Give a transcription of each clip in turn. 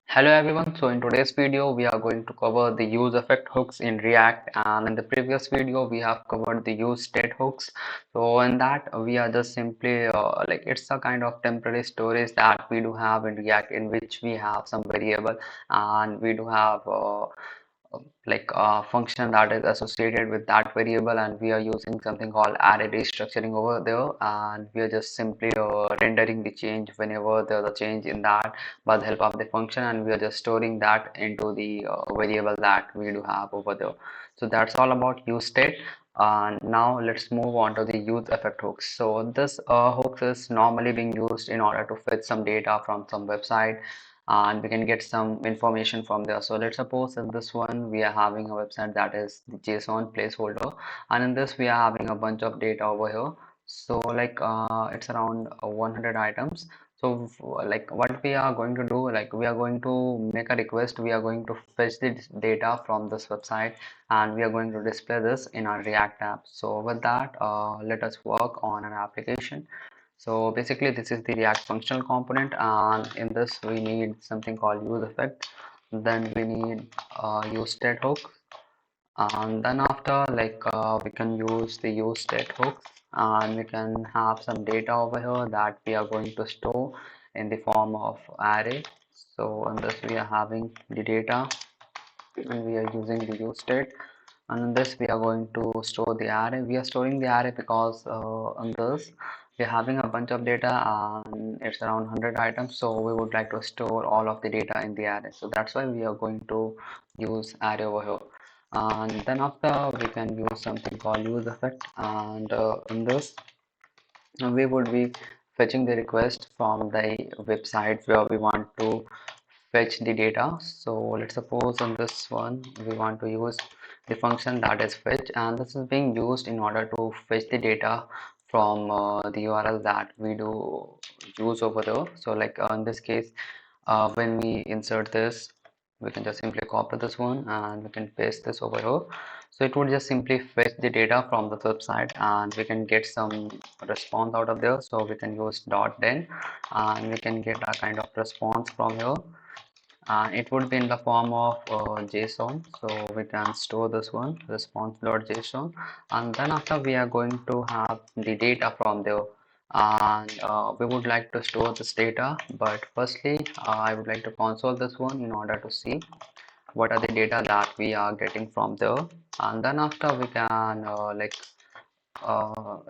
Hello everyone, so in today's video we are going to cover the use effect hooks in React, and in the previous video we have covered the use state hooks. So in that we are just simply like it's a kind of temporary storage that we do have in React, in which we have some variable and we do have like a function that is associated with that variable, and we are using something called array restructuring over there, and we are just simply rendering the change whenever there's a change in that by the help of the function, and we are just storing that into the variable that we do have over there. So that's all about use state. And now let's move on to the use effect hooks. So this hooks is normally being used in order to fetch some data from some website, and we can get some information from there. So let's suppose in this one we are having a website that is the JSON placeholder, and in this we are having a bunch of data over here. So like it's around 100 items. So like what we are going to do, like we are going to make a request, we are going to fetch the data from this website, and we are going to display this in our React app. So with that, let us work on an application. So basically this is the React functional component, and in this we need something called use effect. Then we need use state hook, and then after like we can use the use state hooks, and we can have some data over here that we are going to store in the form of array. So in this we are having the data, and we are using the use state, and in this we are going to store the array. We are storing the array because on this we're having a bunch of data, and it's around 100 items, so we would like to store all of the data in the array. So that's why we are going to use array over here. And then after we can use something called use effect, and in this we would be fetching the request from the website where we want to fetch the data. So let's suppose in this one we want to use the function that is fetch, and this is being used in order to fetch the data from the URL that we do use over there. So like in this case, when we insert this, we can just simply copy this one and we can paste this over here. So it would just simply fetch the data from the website, and we can get some response out of there. So we can use dot then, and we can get a kind of response from here, and it would be in the form of JSON. So we can store this one response.json, and then after we are going to have the data from there, and we would like to store this data. But firstly I would like to console this one in order to see what are the data that we are getting from there, and then after we can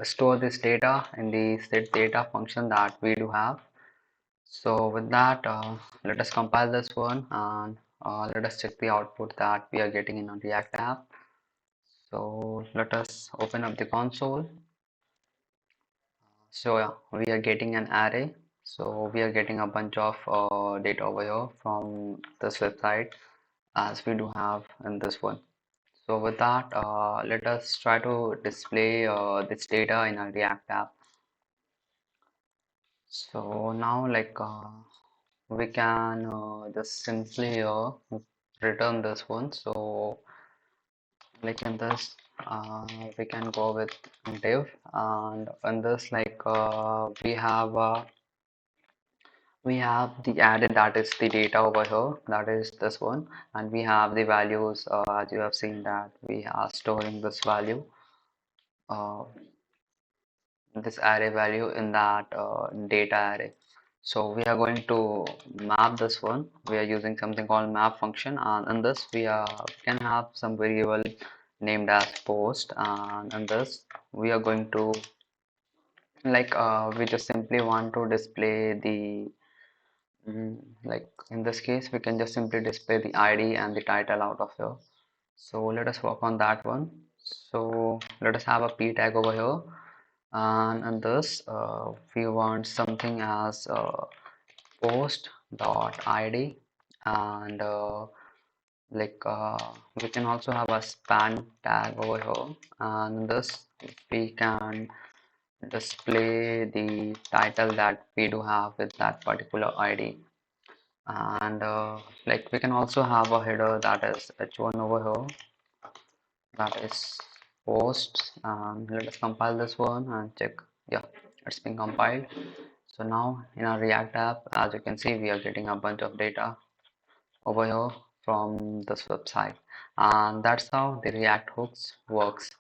store this data in the set data function that we do have. So with that, let us compile this one, and let us check the output that we are getting in a React app. So let us open up the console. So yeah, we are getting an array. So we are getting a bunch of data over here from this website, as we do have in this one. So with that, let us try to display this data in a React app. So now like we can just simply return this one. So like in this we can go with div, and in this like we have the added, that is the data over here, that is this one, and we have the values, as you have seen that we are storing this value, uh, this array value in that data array. So we are going to map this one. We are using something called map function, and in this can have some variable named as post, and in this we are going to like we just simply want to display the like in this case we can just simply display the ID and the title out of here. So let us work on that one. So let us have a p tag over here, and in this we want something as post dot id, and like we can also have a span tag over here, and in this we can display the title that we do have with that particular id, and like we can also have a header that is h1 over here, that is post, and let us compile this one and check. Yeah, it's been compiled. So now in our React app, as you can see, we are getting a bunch of data, over here from this website, and that's how the React hooks works.